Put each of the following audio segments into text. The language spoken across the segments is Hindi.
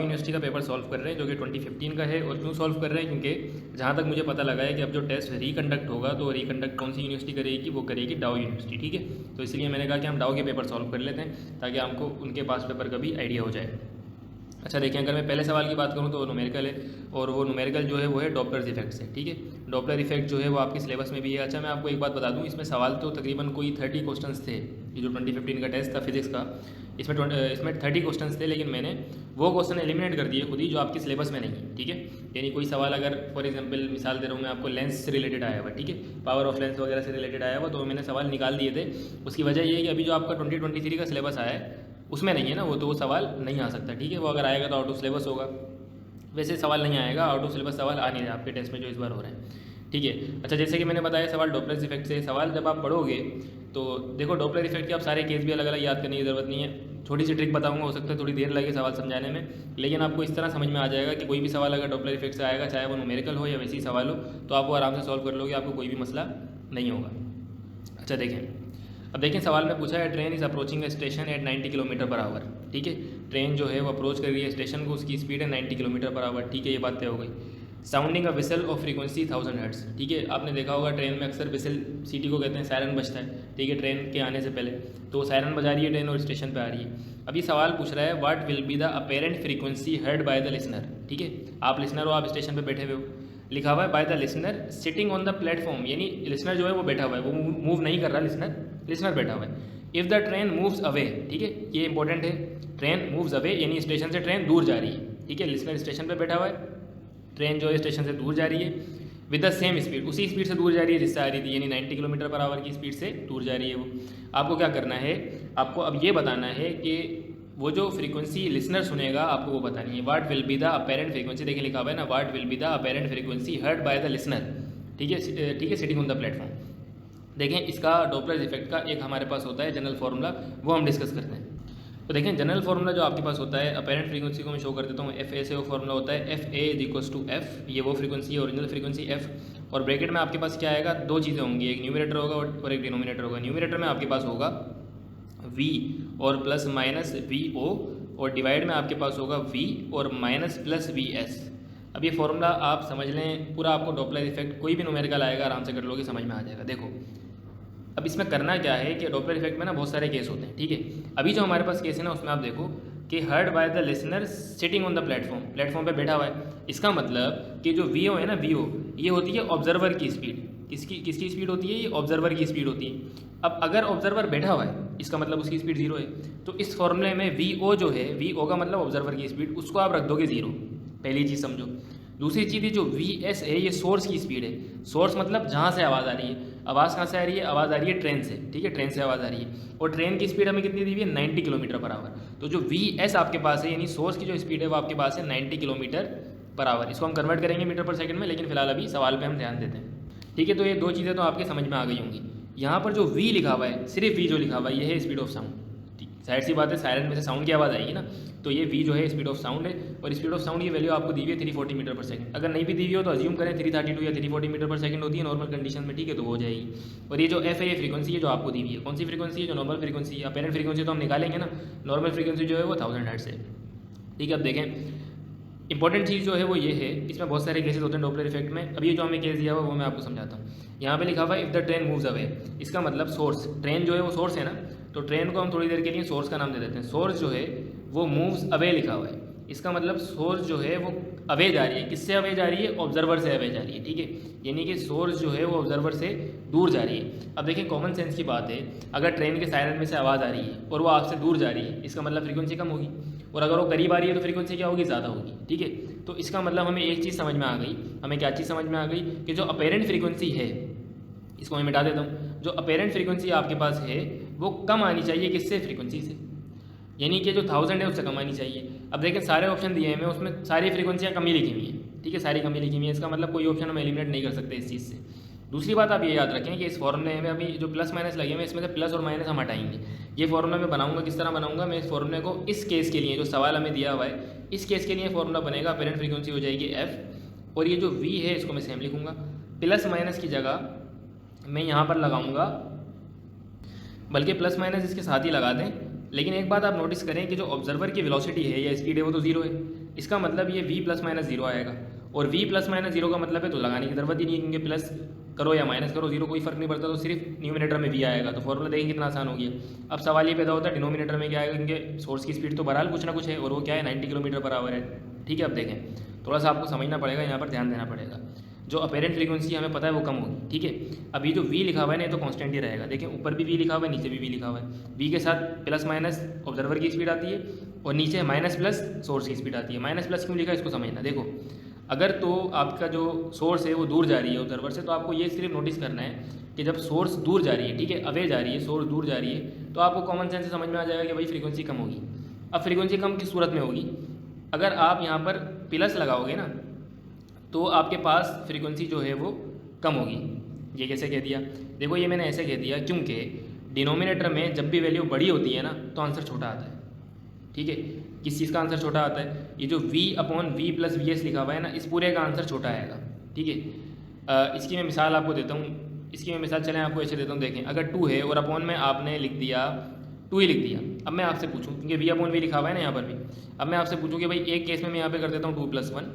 यूनिवर्सिटी का पेपर सॉल्व कर रहे हैं जो कि 2015 का है। और क्यों सॉल्व कर रहे हैं, क्योंकि जहाँ तक मुझे पता लगा है कि अब जो टेस्ट रिकंडक्ट होगा तो रिकंडक्ट कौन सी यूनिवर्सिटी करेगी, वो करेगी डाउ यूनिवर्सिटी। ठीक है, तो इसलिए मैंने कहा कि हम डाउ के पेपर सॉल्व कर लेते हैं ताकि हमको उनके पास पेपर का भी आइडिया हो जाए। अच्छा देखिए, अगर मैं पहले सवाल की बात करूँ तो वो न्यूमेरिकल है, और वो न्यूमेरिकल जो है वो है डॉपलर इफेक्ट से। ठीक है, डॉपलर इफेक्ट जो है वो आपके सिलेबस में भी है। अच्छा मैं आपको एक बात बता दूँ, इसमें सवाल तो तकरीबन कोई 30 क्वेश्चंस थे। ये जो 2015 का टेस्ट था फिजिक्स का, इसमें 30 क्वेश्चंस थे, लेकिन मैंने वो क्वेश्चन एलिमिनेट कर दिए खुद ही जो आपके सिलेबस में नहीं है। ठीक है, यानी कोई सवाल अगर फॉर एग्जांपल मिसाल दे रहा हूँ मैं आपको, लेंस से रिलेटेड आया हुआ, ठीक है, पावर ऑफ लेंस वगैरह से रिलेटेड आया हुआ, तो मैंने सवाल निकाल दिए थे। उसकी वजह ये है कि अभी जो आपका 2023 का सिलेबस आया है उसमें नहीं है ना वो, तो वो सवाल नहीं आ सकता। ठीक है, वो अगर आएगा तो आउट ऑफ सिलेबस होगा, वैसे सवाल नहीं आएगा, आउट ऑफ सिलेबस सवाल आ नहीं रहा आपके टेस्ट में जो इस बार हो रहे हैं। ठीक है, अच्छा जैसे कि मैंने बताया सवाल डॉपलर इफेक्ट से। सवाल जब आप पढ़ोगे तो देखो डॉपलर इफेक्ट के आप सारे केस भी अलग अलग याद करने की ज़रूरत नहीं है। छोटी सी ट्रिक बताऊंगा, हो सकता है थोड़ी देर लगे सवाल समझाने में, लेकिन आपको इस तरह समझ में आ जाएगा कि कोई भी सवाल अगर डॉपलर इफेक्ट से आएगा, चाहे वो न्यूमेरिकल हो या वैसी सवाल हो, तो आप वो आराम से सॉल्व कर लोगे, आपको कोई भी मसला नहीं होगा। अच्छा देखें, अब देखें सवाल में पूछा है train is approaching station at 90 kilometre per hour. ठीक है, ट्रेन जो है वो अप्रोच कर रही है स्टेशन को, उसकी स्पीड है 90 किलोमीटर पर आवर। ठीक है, ये बात तय हो गई। Sounding a whistle of frequency 1000 hertz. ठीक है, आपने देखा होगा ट्रेन में अक्सर विसल, सीटी को कहते हैं, सायरन बजता है। ठीक है, ट्रेन के आने से पहले तो सायरन बजा रही है ट्रेन और स्टेशन पर आ रही है। अभी सवाल पूछ रहा है what will be the apparent frequency heard by the listener. ठीक है, आप लिसनर हो, आप स्टेशन पर बैठे हुए हो, लिखा हुआ है by the listener sitting on the platform, यानी लिसनर जो है वो बैठा हुआ है, वो मूव नहीं कर रहा, लिसनर बैठा हुआ है। If the train moves away, ठीक है, ये इंपॉर्टेंट है, ट्रेन मूव्स अवे यानी स्टेशन से ट्रेन दूर जा रही है। ठीक है, लिसनर स्टेशन पे बैठा हुआ है, ट्रेन जो है स्टेशन से दूर जा रही है, विद द सेम स्पीड, उसी स्पीड से दूर जा रही है जिससे आ रही थी, यानी 90 किलोमीटर पर आवर की स्पीड से दूर जा रही है वो। आपको क्या करना है, आपको अब ये बताना है कि वो जो फ्रीक्वेंसी लिसनर सुनेगा आपको वो बतानी है। What will be the apparent frequency, देखिए लिखा हुआ है ना, what will be the apparent frequency heard by the listener. ठीक है, ठीक है, सिटिंग ऑन द प्लेटफॉर्म। देखें इसका डॉपलर इफेक्ट का एक हमारे पास होता है जनरल फार्मूला, वो हम डिस्कस करते हैं। तो देखें जनरल फार्मूला जो आपके पास होता है, अपेरेंट फ्रीक्वेंसी को मैं शो कर देता हूँ, एफ ए से वो फार्मूला होता है F A is equals to F, ये वो फ्रीक्वेंसी है ओरिजिनल फ्रीक्वेंसी एफ, और ब्रैकेट में आपके पास क्या आएगा, दो चीज़ें होंगी, एक न्यूमरेटर होगा और एक डिनोमिनेटर होगा। न्यूमरेटर में आपके पास होगा v और प्लस माइनस वी ओ, और डिवाइड में आपके पास होगा v और माइनस प्लस वी एस। अब ये फॉर्मूला आप समझ लें पूरा, आपको डॉपलर इफेक्ट कोई भी न्यूमेरिकल आएगा आराम से कर लोगे, समझ में आ जाएगा। देखो अब इसमें करना क्या है कि डॉपलर इफेक्ट में ना बहुत सारे केस होते हैं। ठीक है, अभी जो हमारे पास केस है ना उसमें आप देखो कि heard by the listener sitting on the platform, platform पे बैठा हुआ है। इसका मतलब कि जो वी ओ है ना, वी ओ ये होती है ऑब्जर्वर की स्पीड। किसकी स्पीड होती है, ये ऑब्जर्वर की स्पीड होती है। अब अगर ऑब्जर्वर बैठा हुआ है इसका मतलब उसकी स्पीड जीरो है, तो इस फॉर्मूले में वी ओ जो है, वी ओ का मतलब ऑब्जर्वर की स्पीड, उसको आप रख दोगे जीरो, पहली चीज़ समझो। दूसरी चीज़ ये जो वी एस है ये सोर्स की स्पीड है, सोर्स मतलब जहाँ से आवाज़ आ रही है। आवाज़ कहाँ से आ रही है, आवाज़ आ रही है ट्रेन से। ठीक है, ट्रेन से आवाज़ आ रही है, और ट्रेन की स्पीड हमें कितनी दी हुई है, 90 किलोमीटर पर आवर। तो जो वी एस आपके पास है यानी सोर्स की जो स्पीड है वो आपके पास है 90 किलोमीटर पर आवर। इसको हम कन्वर्ट करेंगे मीटर पर सेकंड में, लेकिन फिलहाल अभी सवाल पे हम ध्यान देते हैं। ठीक है, तो ये दो चीज़ें तो आपके समझ में आ गई होंगी। यहाँ पर जो वी लिखा हुआ है, सिर्फ वी जो लिखा हुआ है ये है स्पीड ऑफ साउंड। जाहिर सी बात है सायरन में से साउंड की आवाज़ आएगी ना, तो ये वी जो है स्पीड ऑफ साउंड है, और स्पीड ऑफ साउंड की वैल्यू आपको दी हुई है 340 मीटर पर सेकंड। अगर नहीं भी दी हुई हो तो अज्यूम करें 332 या 340 मीटर पर सेकंड होती है नॉर्मल कंडीशन में। ठीक है, तो वो हो जाएगी। और ये जो एफ है ये फ्रीक्वेंसी है जो आपको दी हुई है, कौन सी फ्रीक्वेंसी है, जो नॉर्मल फ्रीक्वेंसी है। अपेरेंट फ्रीक्वेंसी तो हम निकालेंगे ना, नॉर्मल फ्रीक्वेंसी जो है वो 1000 हर्ट्ज है। ठीक है, अब देखें इंपॉर्टेंट चीज़ जो है वो ये है, इसमें बहुत सारे केसेस होते हैं डॉपलर इफेक्ट में। अभी जो हमें केस दिया हुआ वो मैं आपको समझाता हूँ। यहाँ पे लिखा हुआ है if the train moves away, इसका मतलब सोर्स, ट्रेन जो है वो सोर्स है ना, तो ट्रेन को हम थोड़ी देर के लिए सोर्स का नाम दे देते हैं। सोर्स जो है वो मूव्स अवे लिखा हुआ है, इसका मतलब सोर्स जो है वो अवे जा रही है। किससे अवे जा रही है, ऑब्जर्वर से अवे जा रही है। ठीक है, यानी कि सोर्स जो है वो ऑब्जर्वर से दूर जा रही है। अब देखिए कॉमन सेंस की बात है, अगर ट्रेन के सायरन में से आवाज़ आ रही है और वो आपसे दूर जा रही है, इसका मतलब फ्रीक्वेंसी कम होगी, और अगर वो करीब आ रही है तो फ्रीक्वेंसी क्या होगी, ज़्यादा होगी। ठीक है, तो इसका मतलब हमें एक चीज़ समझ में आ गई, हमें क्या चीज़ समझ में आ गई कि जो अपेरेंट फ्रीक्वेंसी है, इसको मैं मिटा देता हूँ, जो अपेरेंट फ्रीक्वेंसी आपके पास है वो कम आनी चाहिए किससे, फ्रीक्वेंसी से, यानी कि जो 1000 है उससे कम आनी चाहिए। अब देखें सारे ऑप्शन दिए हैं मैं, उसमें सारी फ्रीक्वेंसियाँ कम ही लिखी हुई हैं। ठीक है, सारी कम ही लिखी हुई हैं, इसका मतलब कोई ऑप्शन हम एलिमिनेट नहीं कर सकते इस चीज़ से। दूसरी बात आप ये याद रखें कि इस फॉर्मूले में अभी जो प्लस माइनस लगे हुए इसमें से प्लस और माइनस हम हटाएंगे। ये फॉर्मूला मैं बनाऊंगा, किस तरह बनाऊंगा, मैं इस फॉर्मूले को इस केस के लिए जो सवाल हमें दिया हुआ है इस केस के लिए फॉर्मूला बनेगा, अपेरेंट फ्रीक्वेंसी हो जाएगी एफ, और ये जो वी है इसको मैं सेम लिखूंगा, प्लस माइनस की जगह मैं यहाँ पर लगाऊंगा, बल्कि प्लस माइनस इसके साथ ही लगा दें। लेकिन एक बात आप नोटिस करें कि जो ऑब्जर्वर की वेलोसिटी है या स्पीड है वो तो जीरो है, इसका मतलब ये v प्लस माइनस जीरो आएगा, और v प्लस माइनस जीरो का मतलब है तो लगाने की ज़रूरत ही नहीं है, क्योंकि प्लस करो या माइनस करो जीरो कोई फ़र्क नहीं पड़ता, तो सिर्फ न्यूमिनेटर में v आएगा। तो फॉर्मूला देखें कितना आसान हो गया। अब सवाल ये पैदा होता है डिनोमिनेटर में क्या आएगा, क्योंकि सोर्स की स्पीड तो बहरहाल कुछ ना कुछ है, और वो क्या है 90 किलोमीटर पर आवर है। ठीक है, अब देखें थोड़ा सा आपको समझना पड़ेगा, यहाँ पर ध्यान देना पड़ेगा। जो अपेरेंट फ्रीक्वेंसी हमें पता है वो कम होगी, ठीक है। अब ये जो v लिखा हुआ है ना, ये तो कांस्टेंट ही रहेगा। देखें ऊपर भी v लिखा हुआ है, नीचे भी v लिखा हुआ है। v के साथ प्लस माइनस ऑब्जर्वर की स्पीड आती है, और नीचे माइनस प्लस सोर्स की स्पीड आती है। माइनस प्लस क्यों लिखा है इसको समझना। देखो अगर तो आपका जो सोर्स है वो दूर जा रही है ऑब्जर्वर से, तो आपको ये सिर्फ नोटिस करना है कि जब सोर्स दूर जा रही है, ठीक है, अवे जा रही है, सोर्स दूर जा रही है, तो आपको कॉमन सेंस से समझ में आ जाएगा कि भाई फ्रीक्वेंसी कम होगी। अब फ्रीक्वेंसी कम किस सूरत में होगी, अगर आप यहाँ पर प्लस लगाओगे ना तो आपके पास फ्रीक्वेंसी जो है वो कम होगी। ये कैसे कह दिया, देखो ये मैंने ऐसे कह दिया क्योंकि डिनोमिनेटर में जब भी वैल्यू बड़ी होती है ना तो आंसर छोटा आता है। ठीक है, किस चीज़ का आंसर छोटा आता है, ये जो v upon V plus V S लिखा हुआ है ना, इस पूरे का आंसर छोटा आएगा। ठीक है, इसकी मैं मिसाल आपको देता हूँ, इसकी मैं मिसाल चलें आपको ऐसे देता हूँ। देखें अगर 2 है और अपॉन में आपने लिख दिया 2 ही लिख दिया। अब मैं आपसे पूछूँ, क्योंकि v अपॉन वी लिखा हुआ है ना यहाँ पर भी, अब मैं आपसे पूछूँ कि भाई एक केस में मैं यहाँ पे कर देता हूँ 2 + 1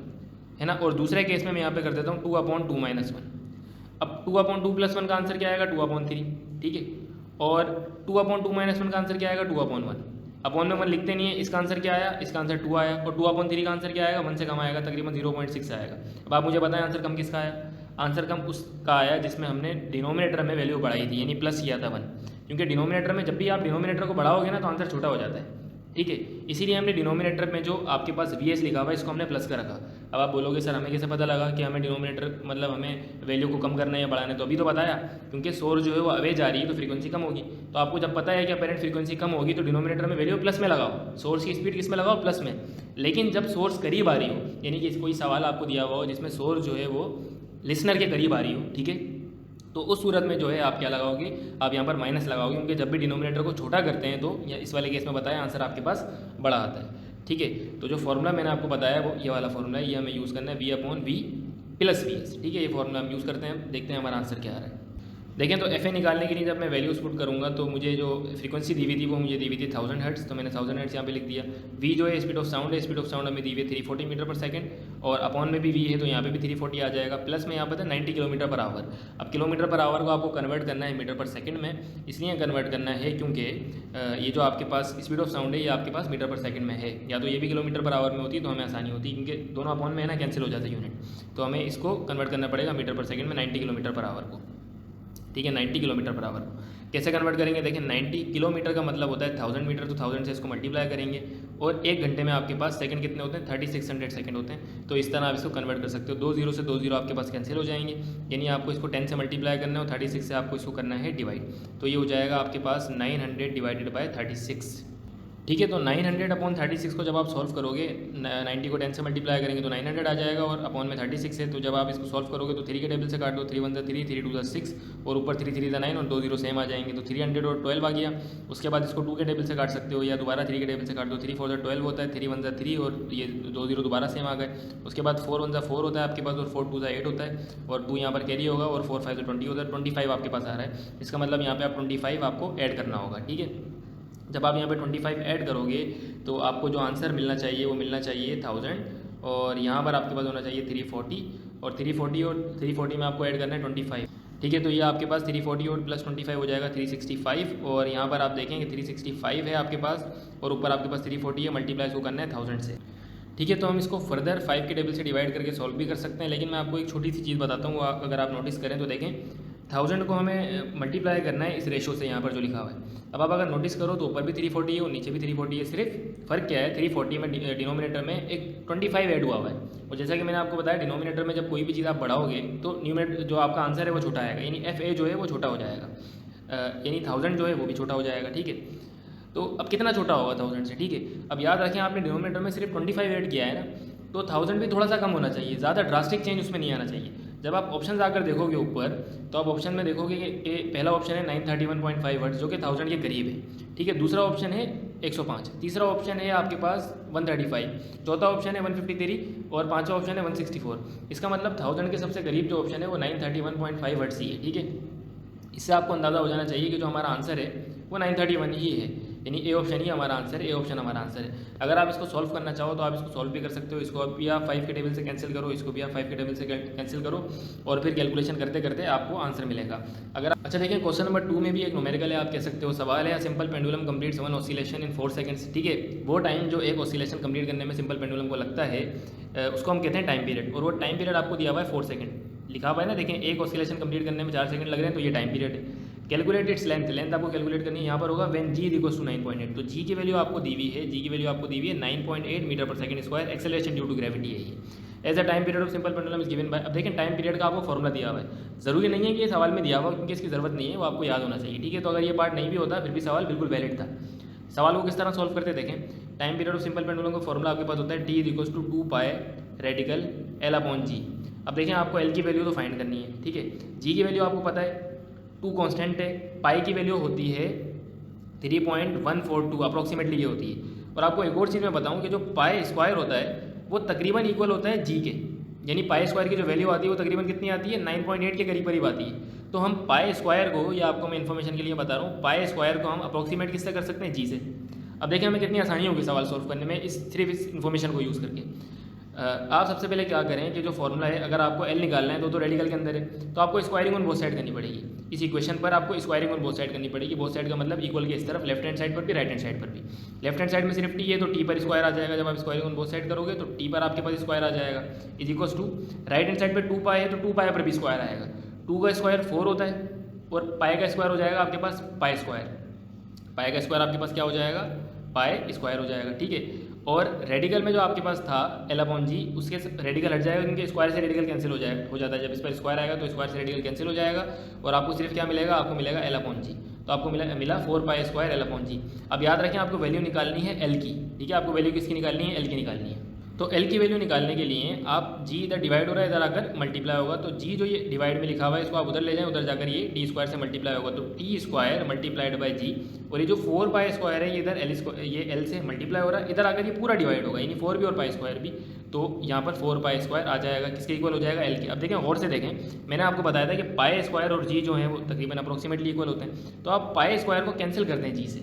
है ना, और दूसरे केस में मैं यहाँ पे कर देता हूँ 2/2 - 1। अब 2/2 + 1 का आंसर क्या आएगा 2/3। ठीक है, और 2/2 - 1 का आंसर क्या आएगा 2/1। अपॉन में 1 लिखते नहीं है, इसका आंसर क्या आया, इसका आंसर 2 आया, और 2/3 का आंसर क्या आएगा 1 से कम आएगा, तकरीबन 0.6 आएगा। अब आप मुझे बताएं आंसर कम किसका आया, आंसर कम उसका आया जिसमें हमने डिनोमिनेटर में वैल्यू बढ़ाई थी, यानी प्लस किया था 1, क्योंकि डिनोमिनेटर में जब भी आप डिनोमिनेटर को बढ़ाओगे ना तो आंसर छोटा हो जाता है। ठीक है, इसीलिए हमने डिनोमिनेटर में जो आपके पास वी लिखा हुआ है इसको हमने प्लस का रखा। अब आप बोलोगे सर हमें कैसे पता लगा कि हमें डिनोमिनेटर मतलब हमें वैल्यू को कम करना है या बढ़ाना है, तो अभी तो बताया, क्योंकि सोर्स जो है वो अवे जा रही है तो फ्रीक्वेंसी कम होगी। तो आपको जब पता है कि अपेरेंट फ्रीक्वेंसी कम होगी तो डिनोमिनेटर में वैल्यू प्लस में लगाओ, सोर्स की स्पीड किस में लगाओ प्लस में। लेकिन जब सोर्स करीब आ रही हो, यानी कि कोई सवाल आपको दिया हुआ हो जिसमें सोर्स जो है वो लिसनर के करीब आ रही हो, ठीक है, तो उस सूरत में जो है आप क्या लगाओगे, आप यहाँ पर माइनस लगाओगे, क्योंकि जब भी डिनोमिनेटर को छोटा करते हैं तो या इस वाले केस में बताया आंसर आपके पास बड़ा आता है। ठीक है, तो जो फॉर्मूला मैंने आपको बताया वो ये वाला फॉर्मूला है, ये हमें यूज़ करना है v/v + vs। ठीक है, ये फॉर्मूला हम यूज़ करते हैं, देखते हैं हमारा आंसर क्या आ रहा है। देखें तो FA निकालने के लिए जब मैं वैल्यूज पुट करूँगा तो मुझे जो फ्रीक्वेंसी दी हुई थी वो मुझे दी हुई थी 1000 हर्ट्ज़, तो मैंने 1000 हर्ट्ज़ यहाँ पे लिख दिया। v जो है स्पीड ऑफ साउंड है, स्पीड ऑफ साउंड हमें दी हुई है 340 मीटर पर सेकंड, और अपॉन में भी v है तो यहाँ पे भी 340 आ जाएगा, प्लस में यहाँ पर था 90 किलोमीटर पर आवर। अब किलोमीटर पर आवर को आपको कन्वर्ट करना है मीटर पर सेकंड में, इसलिए कन्वर्ट करना है क्योंकि ये जो आपके पास स्पीड ऑफ साउंड है ये आपके पास मीटर पर सेकंड में है, या तो ये भी किलोमीटर पर आवर में होती तो हमें आसानी होती, क्योंकि दोनों अपॉन में है ना कैंसिल हो जाता है यूनिट, तो हमें इसको कन्वर्ट करना पड़ेगा मीटर पर सेकंड में 90 किलोमीटर पर आवर को। ठीक है, 90 किलोमीटर पर आवर को कैसे कन्वर्ट करेंगे, देखिए 90 किलोमीटर का मतलब होता है 1000 मीटर, तो 1000 से इसको मल्टीप्लाई करेंगे, और एक घंटे में आपके पास सेकंड कितने होते हैं 3600 सेकंड होते हैं। तो इस तरह आप इसको कन्वर्ट कर सकते हो, 2 0 से 2 0 आपके पास कैंसिल हो जाएंगे, यानी आपको इसको 10 से मल्टीप्लाई करना है और 36 से आपको इसको करना है डिवाइड, तो ये हो जाएगा आपके पास 900 डिवाइडेड बाय 36। ठीक है, तो 900/36 को जब आप सॉल्व करोगे, 90 को 10 से मल्टीप्लाई करेंगे तो 900 आ जाएगा, और अपॉन में 36 है, तो जब आप इसको सॉल्व करोगे तो 3 के टेबल से काट दो, 3 1 3, 3 2 6, और ऊपर 3 3 9 और 2 0 सेम आ जाएंगे, तो 312 आ गया। उसके बाद इसको 2 के टेबल से काट सकते हो, या दोबारा 3 के टेबल से काट दो, 3 4 12 होता है, 3 1 3, और ये 2 0 दोबारा सेम आ गए। उसके बाद 4 1 4 होता है आपके पास, और 4 2 8 होता है, और 2 यहाँ पर कैरी होगा, और 4 5 20 होता है, 25 आपके पास आ रहा है। इसका मतलब यहाँ पे आप 25 आपको ऐड करना होगा। ठीक है, जब आप यहाँ पे 25 ऐड करोगे तो आपको जो आंसर मिलना चाहिए वो मिलना चाहिए 1000, और यहाँ पर आपके पास होना चाहिए 340, और 340 में आपको ऐड करना है 25। ठीक है, तो ये आपके पास 340 और प्लस 25 हो जाएगा 365, और यहाँ पर आप देखेंगे 365 है आपके पास, और ऊपर आपके पास 340 है, मल्टीप्लाई इसको करना है 1000 से। ठीक है, तो हम इसको फर्दर 5 के टेबल से डिवाइड करके सॉल्व भी कर सकते हैं, लेकिन मैं आपको एक छोटी सी चीज़ बताता हूँ, अगर आप नोटिस करें तो देखें 1000 को हमें मल्टीप्लाई करना है इस रेशो से यहाँ पर जो लिखा हुआ है। अब आप अगर नोटिस करो तो ऊपर भी 340 है और नीचे भी 340 है, सिर्फ फ़र्क क्या है 340 में डिनोमिनेटर में एक 25 ऐड हुआ है, और जैसा कि मैंने आपको बताया डिनोमिनेटर में जब कोई भी चीज़ आप बढ़ाओगे तो न्यूमिनेटर जो आपका आंसर है वो छोटा आएगा, यानी FA जो है वो छोटा हो जाएगा, यानी 1000 जो है वो भी छोटा हो जाएगा। ठीक है, तो अब कितना छोटा होगा 1000 से। ठीक है, अब याद रखें आपने डिनोमिनेटर में सिर्फ 25 ऐड किया है ना, तो 1000 भी थोड़ा सा कम होना चाहिए, ज़्यादा ड्रास्टिक चेंज उसमें नहीं आना चाहिए। जब आप ऑप्शन आकर देखोगे ऊपर तो आप ऑप्शन में देखोगे कि पहला ऑप्शन है 931.5 हर्ट्ज़ जो कि 1000 के करीब है। ठीक है, दूसरा ऑप्शन है 105, तीसरा ऑप्शन है आपके पास 135, चौथा ऑप्शन है 153, और पांचवा ऑप्शन है 164। इसका मतलब 1000 के सबसे करीब जो ऑप्शन है वो 931.5 हर्ट्ज़ ही है। ठीक है, इससे आपको अंदाज़ा हो जाना चाहिए कि जो हमारा आंसर है वो 931 ही है, यानी ए ऑप्शन ही हमारा आंसर है, ए ऑप्शन हमारा आंसर है। अगर आप इसको सॉल्व करना चाहो तो आप इसको सॉल्व भी कर सकते हो, इसको भी आप 5 के टेबल से कैंसिल करो, इसको भी आप 5 के टेबल से कैंसिल करो और फिर कैलकुलेशन करते करते आपको आंसर मिलेगा। अगर अच्छा देखिए क्वेश्चन नंबर 2 में भी एक न्यूमेरिकल है, आप कह सकते हो सवाल है, simple pendulum completes one oscillation in 4 seconds. ठीक है, वो टाइम जो एक ऑसिलेशन कंप्लीट करने में सिंपल पेंडुलम को लगता है उसको हम कहते हैं टाइम पीरियड, और वो टाइम पीरियड आपको दिया हुआ है 4 सेकंड लिखा हुआ है ना। देखें एक ऑसिलेशन कंप्लीट करने में 4 सेकंड लग रहे हैं, तो ये टाइम पीरियड है। कैलकुलेट इट्स लेंथ, लेंथ आपको कैलकुलेट करनी है, यहाँ पर होगा व्हेन जी इक्वल्स टू 9.8। तो जी की वैल्यू आपको दी हुई है, जी की वैल्यू आपको दी हुई है 9.8 मीटर पर second square, acceleration due to gravity है ये। As a time period of simple pendulum is given by. अब देखें टाइम पीरियड का आपको फॉर्मूला दिया हुआ है, जरूरी नहीं है कि ये सवाल में दिया हुआ, क्योंकि इसकी जरूरत नहीं है, वो आपको याद होना चाहिए। ठीक है, तो अगर ये पार्ट नहीं भी होता फिर भी सवाल बिल्कुल वैलिड था। सवाल को किस तरह सॉल्व करते देखें, time period of simple pendulum का फॉर्मूला आपके पास होता है T equals to 2 pi radical L upon g. अब देखें आपको एल की वैल्यू तो फाइंड करनी है, ठीक है, जी की वैल्यू आपको पता है 2 कांस्टेंट है, पाई की वैल्यू होती है 3.142 अप्रॉक्सीमेटली ये होती है। और आपको एक और चीज़ मैं बताऊं कि जो पाई स्क्वायर होता है वो तकरीबन इक्वल होता है जी के, यानी पाई स्क्वायर की जो वैल्यू आती है वो तकरीबन कितनी आती है 9.8 के करीब करीब आती है। तो हम पाई स्क्वायर को, या आपको मैं इन्फॉर्मेशन के लिए बता रहा हूँ, पाई स्क्वायर को हम अप्रॉक्सीमेट किससे कर सकते हैं, जी से। अब देखें हमें कितनी आसानी होगी सवाल सॉल्व करने में सिर्फ इस इन्फॉर्मेशन को यूज़ करके। आप सबसे पहले क्या करें कि जो फॉर्मूला है, अगर आपको एल निकालना है तो रेडिकल के अंदर है, तो आपको स्क्वायरिंग ऑन बोथ साइड करनी पड़ेगी। इस इक्वेशन पर आपको स्क्वायरिंग ऑन बोथ साइड करनी पड़ेगी। बोथ साइड का मतलब इक्वल के इस तरफ, लेफ्ट हैंड साइड पर भी राइट हैंड साइड पर भी। लेफ्ट हैंड साइड में सिर्फ टी है तो टी पर स्क्वायर आ जाएगा, जब आप स्क्वायरिंग ऑन बोथ साइड करोगे तो टी पर आपके पास स्क्वायर आ जाएगा, is equals to right hand side पर 2 पाई है तो 2 पाई पर भी स्क्वायर आएगा। 2 का स्क्वायर 4 होता है और पाई का स्क्वायर हो जाएगा आपके पास पाई स्क्वायर। पाई का स्क्वायर आपके पास क्या हो जाएगा, पाई स्क्वायर हो जाएगा। ठीक है, और रेडिकल में जो आपके पास था एल अपॉन जी, उसके रेडिकल हट जाएगा क्योंकि स्क्वायर से रेडिकल कैंसिल हो जाता है। जब इस पर स्क्वायर आएगा तो स्क्वायर से रेडिकल कैंसिल हो जाएगा और आपको सिर्फ क्या मिलेगा, आपको मिलेगा एल अपॉन जी। तो आपको मिला 4 pi square L upon g. अब याद रखें आपको वैल्यू निकालनी है एल की, ठीक है, आपको वैल्यू किसकी निकालनी है, एल की निकालनी है। तो एल की वैल्यू निकालने के लिए आप जी इधर डिवाइड हो रहा है, इधर आकर मल्टीप्लाई होगा, तो जी जो ये डिवाइड में लिखा हुआ है इसको आप उधर ले जाएं, उधर जाकर ये टी स्क्वायर से मल्टीप्लाई होगा, तो टी स्क्वायर मल्टीप्लाइड बाय जी। और ये जो 4 पाई स्क्वायर है ये इधर ये एल से मल्टीप्लाई हो रहा है, इधर आकर ये पूरा डिवाइड होगा, यानी 4 भी और पाई स्क्वायर भी, तो यहाँ पर 4 पाई स्क्वायर आ जाएगा, किसके इक्वल हो जाएगा, एल के। अब देखें गौर से देखें, मैंने आपको बताया था कि पाई स्क्वायर और जी जो है वो तकरीबन अप्रोक्सीमेटली इक्वल होते हैं, तो आप पाई स्क्वायर को कैंसिल करते हैं जी से,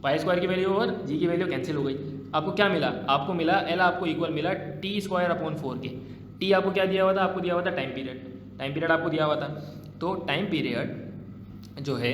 पाई स्क्वायर की वैल्यू और जी की वैल्यू कैंसिल हो गई। आपको क्या मिला, आपको मिला एल आपको इक्वल मिला टी स्क्वायर अपॉन 4 के। टी आपको क्या दिया हुआ था, आपको दिया हुआ था टाइम पीरियड, टाइम पीरियड आपको दिया हुआ था, तो टाइम पीरियड जो है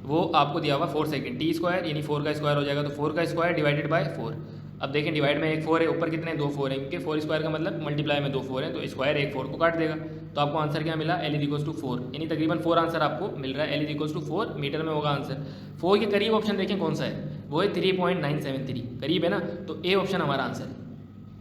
वो आपको दिया हुआ 4 सेकंड। टी स्क्वायर यानी 4 का स्क्वायर हो जाएगा, तो 4 का स्क्वायर डिवाइडेड बाय 4। अब देखें डिवाइड में एक 4 है, ऊपर कितने 2 4 हैं, क्योंकि 4 स्क्वायर का मतलब मल्टीप्लाई में 2 4 हैं, तो स्क्वायर एक 4 को काट देगा, तो आपको आंसर क्या मिला, एल इज इक्वल्स टू 4, यानी तकरीबन 4 आंसर आपको मिल रहा है। L is equals to 4 metre में होगा आंसर। 4 के करीब ऑप्शन देखें कौन सा है, वो है 3.973, करीब है ना, तो ए ऑप्शन हमारा आंसर है,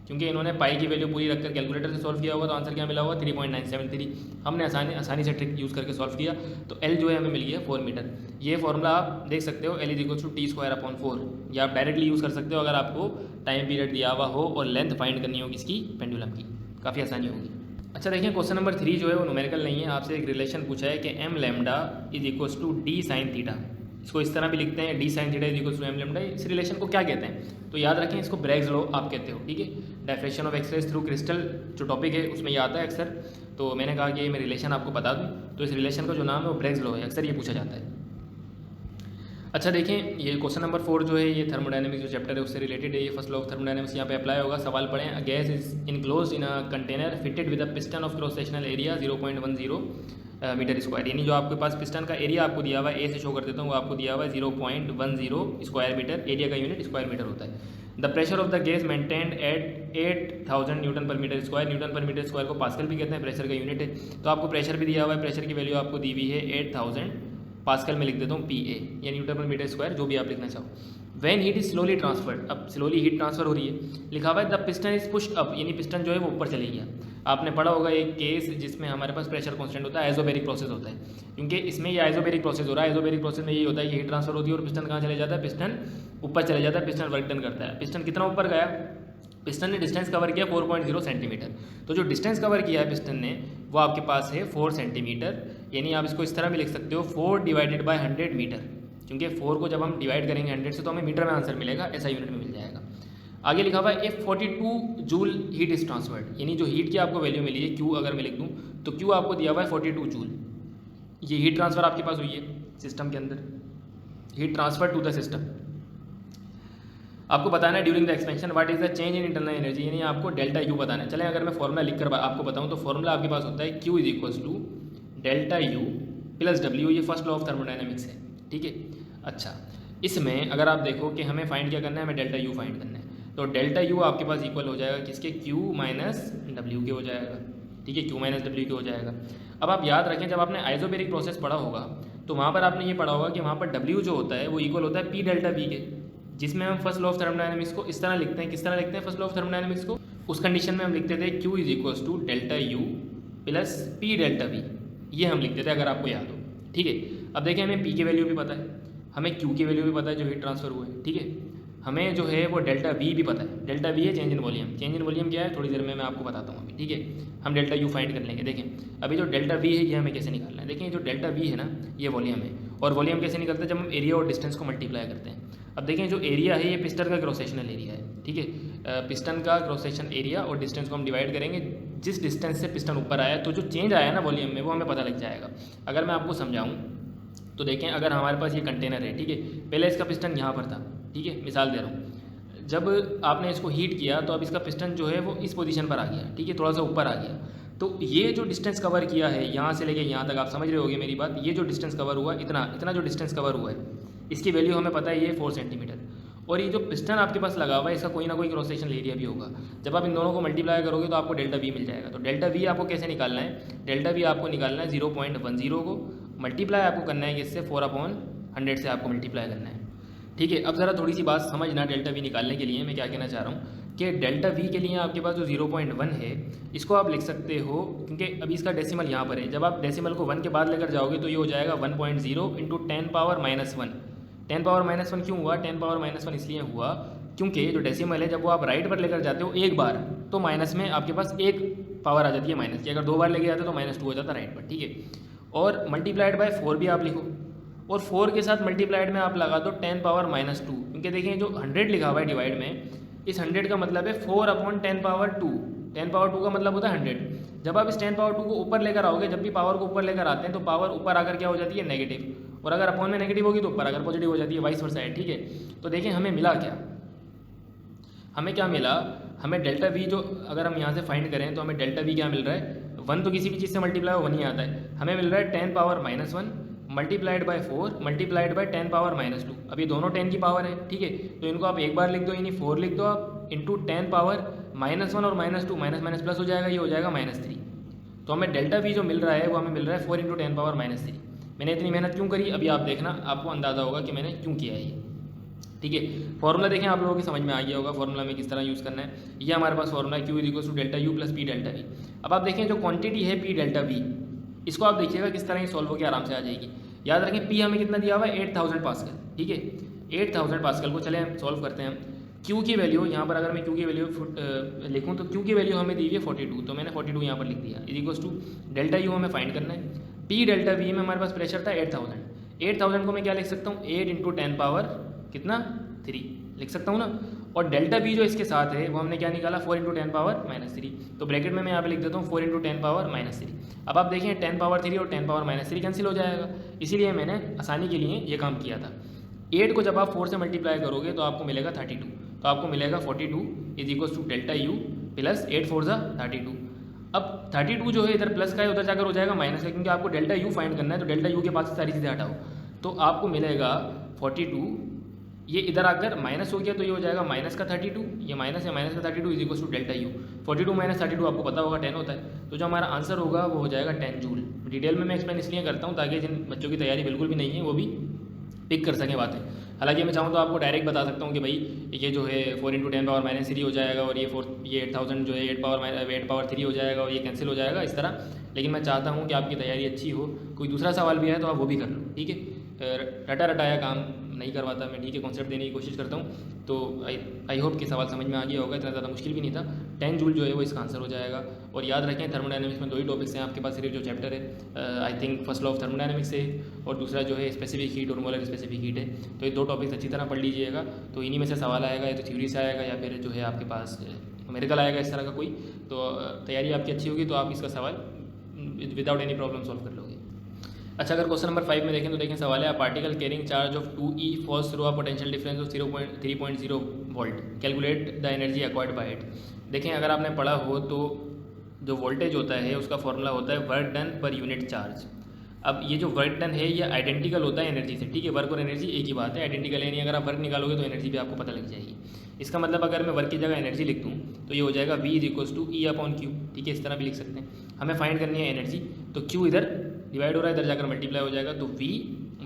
क्योंकि इन्होंने पाई की वैल्यू पूरी रखकर कैलकुलेटर से सॉल्व किया होगा, तो आंसर क्या मिला होगा 3.973। हमने आसानी से ट्रिक यूज़ करके सॉल्व किया, तो एल जो है हमें मिल गया 4 मीटर। ये फॉर्मूला आप देख सकते हो, L is equals to T square upon 4, या आप डायरेक्टली यूज़ कर सकते हो अगर आपको टाइम पीरियड दिया हुआ हो और लेंथ फाइंड करनी होगी इसकी पेंडुलम की, काफ़ी आसानी होगी। अच्छा देखिए क्वेश्चन नंबर 3 जो है वो न्यूमेरिकल नहीं है, आपसे एक रिलेशन पूछा है कि M lambda is equals to D sine theta. इसको इस तरह भी लिखते हैं, D sine theta is equals to M lambda. इस रिलेशन को क्या कहते हैं, तो याद रखें इसको ब्रैग्स लॉ आप कहते हो, ठीक है, diffraction of X rays through crystal जो टॉपिक है उसमें ये आता है अक्सर, तो मैंने कहा कि मैं रिलेशन आपको बता दूं, तो इस रिलेशन का जो नाम है वो ब्रैग्स लॉ है, अक्सर ये पूछा जाता है। अच्छा देखें ये क्वेश्चन नंबर 4 जो है ये थर्मोडायनेमिक्स जो चैप्टर है उससे रिलेटेड है, ये फर्स्ट लॉ ऑफ थर्मोडायनेमिक्स यहाँ पे अप्लाई होगा। सवाल पढ़ें, a gas is enclose in a container fitted with a piston of cross sectional area 0.10 metre square, यानी जो आपके पास पिस्टन का एरिया आपको दिया हुआ है, ए से शो कर देता हूँ, वो आपको दिया हुआ है 0.10 स्क्वायर मीटर, एरिया का यूनिट स्क्वायर मीटर होता है। The pressure of the gas maintained eight 8000 Newton पर मीटर स्क्वायर, न्यूटन पर मीटर स्क्वायर को पास्कल भी कहते हैं, प्रेशर का यूनिट है, तो आपको प्रेशर भी दिया हुआ है, प्रेशर की वैल्यू आपको दी हुई है 8000 पास्कल में लिख देता हूँ पी ए, या न्यूटन पर मीटर स्क्वायर, जो भी आप लिखना चाहो। When heat is slowly transferred, अब स्लोली हीट ट्रांसफर हो रही है, लिखा हुआ है the piston is pushed up, यानी पिस्टन जो है वो ऊपर चले गया। आपने पढ़ा होगा एक केस जिसमें हमारे पास प्रेशर कांस्टेंट होता है, आइसोबैरिक प्रोसेस होता है, क्योंकि इसमें ये आइसोबैरिक प्रोसेस हो रहा है। आइसोबैरिक प्रोसेस में ये होता है कि हीट ट्रांसफर होती है और पिस्टन कहाँ चले जाता है, पिस्टन ऊपर चले जाता है, पिस्टन वर्क डन करता है। पिस्टन कितना ऊपर गया, पिस्टन ने डिस्टेंस कवर किया 4.0 सेंटीमीटर, तो जो डिस्टेंस कवर किया है पिस्टन ने वो आपके पास है 4 सेंटीमीटर, यानी आप इसको इस तरह भी लिख सकते हो 4 डिवाइडेड बाय 100 मीटर, क्योंकि 4 को जब हम डिवाइड करेंगे 100 से तो हमें मीटर में आंसर मिलेगा, ऐसा यूनिट में मिल जाएगा। आगे लिखा हुआ है if 42 joule heat is transferred, यानी जो हीट की आपको वैल्यू मिली है क्यू, अगर मैं लिख दूँ तो क्यू आपको दिया हुआ है 42 जूल, ये हीट ट्रांसफर आपके पास हुई है सिस्टम के अंदर, heat transfer to the system, आपको बताना है during the expansion what is the change in internal energy, यानी आपको डेल्टा यू बताना है। चलें अगर मैं फॉर्मूला लिखकर आपको बताऊं तो फॉर्मूला आपके पास होता है Q is equals to delta U plus W, ये फर्स्ट लॉ ऑफ थर्मोडाइनमिक्स है, ठीक है। अच्छा, इसमें अगर आप देखो कि हमें फाइंड क्या करना है, हमें डेल्टा यू फाइंड करना है, तो डेल्टा यू आपके पास इक्वल हो जाएगा किसके, क्यू माइनस डब्ल्यू के हो जाएगा, ठीक है, क्यू माइनस डब्ल्यू के हो जाएगा। अब आप याद रखें जब आपने आइसोबैरिक प्रोसेस पढ़ा होगा तो वहाँ पर आपने ये पढ़ा होगा कि वहाँ पर डब्ल्यू जो होता है वो इक्वल होता है पी डेल्टा वी के, जिसमें हम फर्स्ट लॉ ऑफ थर्मोडायनामिक्स को इस तरह लिखते हैं, किस तरह लिखते हैं फर्स्ट लॉ ऑफ थर्मोडायनामिक्स को, उस कंडीशन में हम लिखते थे Q is equals to delta U plus P delta V, ये हम लिखते थे अगर आपको याद हो, ठीक है। अब देखें हमें पी की वैल्यू भी पता है, हमें क्यू की वैल्यू भी पता है जो हीट ट्रांसफर हुआ है, ठीक है, हमें जो है वो डेल्टा वी भी पता है, डेल्टा वी है change in volume, change in volume क्या है थोड़ी देर में मैं आपको बताता हूँ अभी, ठीक है। हम डेल्टा यू फाइंड कर लेंगे। देखें अभी जो डेल्टा वी है ये हमें कैसे निकालना है, देखें जो डेल्टा वी है ना ये वॉल्यूम है, और वॉल्यूम कैसे निकलता है जब हम एरिया और डिस्टेंस को मल्टीप्लाई करते हैं। अब देखें जो एरिया है ये पिस्टन का क्रॉस सेक्शनल एरिया है, ठीक है, पिस्टन का क्रॉस सेक्शन एरिया और डिस्टेंस को हम डिवाइड करेंगे, जिस डिस्टेंस से पिस्टन ऊपर आया तो जो चेंज आया ना वॉल्यूम में वो हमें पता लग जाएगा। अगर मैं आपको समझाऊँ तो देखें अगर हमारे पास ये कंटेनर है, ठीक है, पहले इसका पिस्टन यहाँ पर था, ठीक है, मिसाल दे रहा हूँ, जब आपने इसको हीट किया तो अब इसका पिस्टन जो है वो इस पोजीशन पर आ गया, ठीक है, थोड़ा सा ऊपर आ गया, तो ये जो डिस्टेंस कवर किया है यहाँ से लेके यहाँ तक, आप समझ रहे होगे मेरी बात, ये जो डिस्टेंस कवर हुआ इतना जो डिस्टेंस कवर हुआ है इसकी वैल्यू हमें पता है ये 4 सेंटीमीटर, और ये जो पिस्टन आपके पास लगा हुआ है इसका कोई ना कोई क्रॉस सेक्शनल एरिया भी होगा। जब आप इन दोनों को मल्टीप्लाई करोगे तो आपको डेल्टा वी मिल जाएगा। तो डेल्टा वी आपको कैसे निकालना है, डेल्टा वी आपको निकालना है 0.10 को मल्टीप्लाई आपको करना है किससे, 4/100 से आपको मल्टीप्लाई करना है, ठीक है। अब ज़रा थोड़ी सी बात समझना डेल्टा वी निकालने के लिए मैं क्या कहना चाह रहा हूँ कि डेल्टा वी के लिए आपके पास जो 0.1 है इसको आप लिख सकते हो, क्योंकि अभी इसका डेसिमल यहाँ पर है, जब आप डेसिमल को 1 के बाद लेकर जाओगे तो ये हो जाएगा 1.0 इंटू 10⁻⁻1। 10⁻⁻1 क्यों हुआ, 10⁻⁻1 इसलिए हुआ क्योंकि जो डेसिमल है जब वो आप राइट पर लेकर जाते हो एक बार तो माइनस में आपके पास एक पावर आ जाती है माइनस की, अगर 2 बार लेके जाते हो तो -2 हो जाता है राइट पर, ठीक है। और मल्टीप्लाइड बाय 4 भी आप लिखो, और 4 के साथ मल्टीप्लाइड में आप लगा दो 10⁻⁻2, क्योंकि देखिए जो 100 लिखा हुआ है डिवाइड में, इस 100 का मतलब है 4/10⁻2, 10⁻2 का मतलब होता है 100। जब आप इस 10⁻2 को ऊपर लेकर आओगे, जब भी पावर को ऊपर लेकर आते हैं तो पावर ऊपर आकर क्या हो जाती है नेगेटिव, और अगर अपॉन में नेगेटिव होगी तो ऊपर आकर पॉजिटिव हो जाती है, वाइस वर्सा है, ठीक है। तो देखें हमें मिला क्या, हमें क्या मिला, हमें डेल्टा वी जो अगर हम यहाँ से फाइंड करें तो हमें डेल्टा वी क्या मिल रहा है, 1 तो किसी भी चीज़ से मल्टीप्लाई हो 1 ही आता है, हमें मिल रहा है 10⁻⁻1 मल्टीप्लाइड बाय 4 मल्टीप्लाइड बाय 10⁻⁻2। अब ये दोनों 10 की पावर है, ठीक है, तो इनको आप एक बार लिख दो, यानी 4 लिख दो आप इंटू 10⁻⁻1 और -2, माइनस माइनस प्लस हो जाएगा, ये हो जाएगा -3। तो हमें डेल्टा वी जो मिल रहा है वो हमें मिल रहा है 4 इंटू 10⁻⁻3। मैंने इतनी मेहनत क्यों करी अभी आप देखना, आपको अंदाज़ा होगा कि मैंने क्यों किया है ये, ठीक है। फॉर्मूला देखें आप लोगों की समझ में आ गया होगा फॉर्मूला में किस तरह यूज़ करना है। ये हमारे पास formula Q is equal to delta U plus P delta V. अब आप देखें जो क्वांटिटी है पी डेल्टा वी, इसको आप देखिएगा किस तरह ये सॉल्व होकर आराम से आ जाएगी। याद रखें पी हमें कितना दिया हुआ है 8000 पास्कल, ठीक है, 8000 पास्कल को चले हम सॉल्व करते हैं। क्यू की वैल्यू यहाँ पर अगर मैं क्यू की वैल्यू लिखूँ तो क्यू की वैल्यू हमें दी हुई है 42, तो मैंने 42 यहाँ पर लिख दिया, is equal to delta U हमें फाइंड करना है। पी डेल्टा वी में हमारे पास प्रेशर था 8000 को मैं क्या लिख सकता हूँ 8 इंटू 10⁻3 लिख सकता हूँ ना, और डेल्टा बी जो इसके साथ है वो हमने क्या निकाला 4 इंटू 10⁻3, तो ब्रैकेट में मैं यहाँ पे लिख देता हूँ 4 इंटू 10⁻3। अब आप देखें 10⁻3 और 10⁻3 कैंसिल हो जाएगा, इसीलिए मैंने आसानी के लिए ये काम किया था। 8 को जब आप 4 से मल्टीप्लाई करोगे तो आपको मिलेगा 32, तो आपको मिलेगा 42 is equal to delta U plus 8 4 32। अब 32 जो है इधर प्लस का है उधर जाकर हो जाएगा माइनस का, क्योंकि आपको डेल्टा यू फाइंड करना है, तो डेल्टा यू के पास सारी चीज़ें हटाओ, तो आपको मिलेगा 42, ये इधर आकर माइनस हो गया तो ये हो जाएगा माइनस का 32, ये माइनस है माइनस का 32 is equal to delta U. 42 minus 32 आपको पता होगा 10 होता है, तो जो हमारा आंसर होगा वो हो जाएगा 10 जूल। डिटेल में मैं एक्सप्लेन इसलिए करता हूँ ताकि जिन बच्चों की तैयारी बिल्कुल भी नहीं है वो भी पिक कर सकें बातें। हालांकि मैं चाहूँ तो आपको डायरेक्ट बता सकता हूँ कि भाई ये जो है 4 इंटू 10⁻3 हो जाएगा, और ये 8000 जो है 8⁻3 हो जाएगा, और ये कैंसिल हो जाएगा इस तरह। लेकिन मैं चाहता हूँ कि आपकी तैयारी अच्छी हो, कोई दूसरा सवाल भी है तो आप वो भी कर लो, ठीक है। रटा रटाया काम नहीं करवाता मैं, ठीक है, कॉन्सेप्ट देने की कोशिश करता हूँ। तो आई होप कि सवाल समझ में आ गया होगा, इतना ज़्यादा मुश्किल भी नहीं था। 10 जूल जो है वो इसका आंसर हो जाएगा। और याद रखें थर्मोडायनेमिक्स में 2 ही टॉपिक्स हैं आपके पास, सिर्फ जो चैप्टर है I think first law of thermodynamics है, और दूसरा जो है स्पेसिफिक हीट और मोलर स्पेसिफिक हीट है। तो ये 2 टॉपिक्स अच्छी तरह पढ़ लीजिएगा, तो इन्हीं में से सवाल आएगा, या तो थ्योरी से आएगा या फिर जो है आपके पास न्यूमेरिकल आएगा इस तरह का कोई। तो तैयारी आपकी अच्छी होगी तो आप इसका सवाल विदाउट एनी प्रॉब्लम सॉल्व कर लोगे। अच्छा, अगर क्वेश्चन नंबर 5 में देखें तो देखें सवाल है particle carrying charge of 2e falls through a potential difference of 3.0 volt, calculate the energy acquired by it. देखें अगर आपने पढ़ा हो तो जो वोल्टेज होता है उसका फॉर्मूला होता है work done per unit charge. अब ये जो वर्क डन है ये आइडेंटिकल होता है एनर्जी से, ठीक है। वर्क और एनर्जी एक ही बात है, आइडेंटिकल है, नहीं अगर आप वर्क निकालोगे तो एनर्जी भी आपको पता लग जाएगी। इसका मतलब अगर मैं वर्क की जगह एनर्जी लिख दूँ तो ये हो जाएगा V is equals to E upon Q, ठीक है। इस तरह भी लिख सकते हैं। हमें फाइंड करनी है एनर्जी, तो Q इधर डिवाइड हो रहा है, इधर जाकर मल्टीप्लाई हो जाएगा, तो V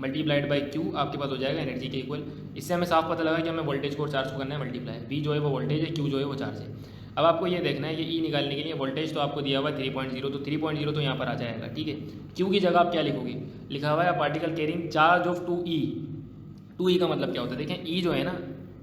मल्टीप्लाइड बाई Q आपके पास हो जाएगा एनर्जी के इक्वल। इससे हमें साफ पता लगा कि हमें वोल्टेज को और चार्ज को करना है मल्टीप्लाई। V जो है वो वोल्टेज है, Q जो है वो चार्ज है। अब आपको ये देखना है कि E निकालने के लिए वोल्टेज तो आपको दिया हुआ है 3.0, तो 3.0 तो यहाँ पर आ जाएगा, ठीक है। Q की जगह आप क्या लिखोगे, लिखा हुआ है particle carrying charge of 2E। 2E का मतलब क्या होता है, देखें E जो है ना,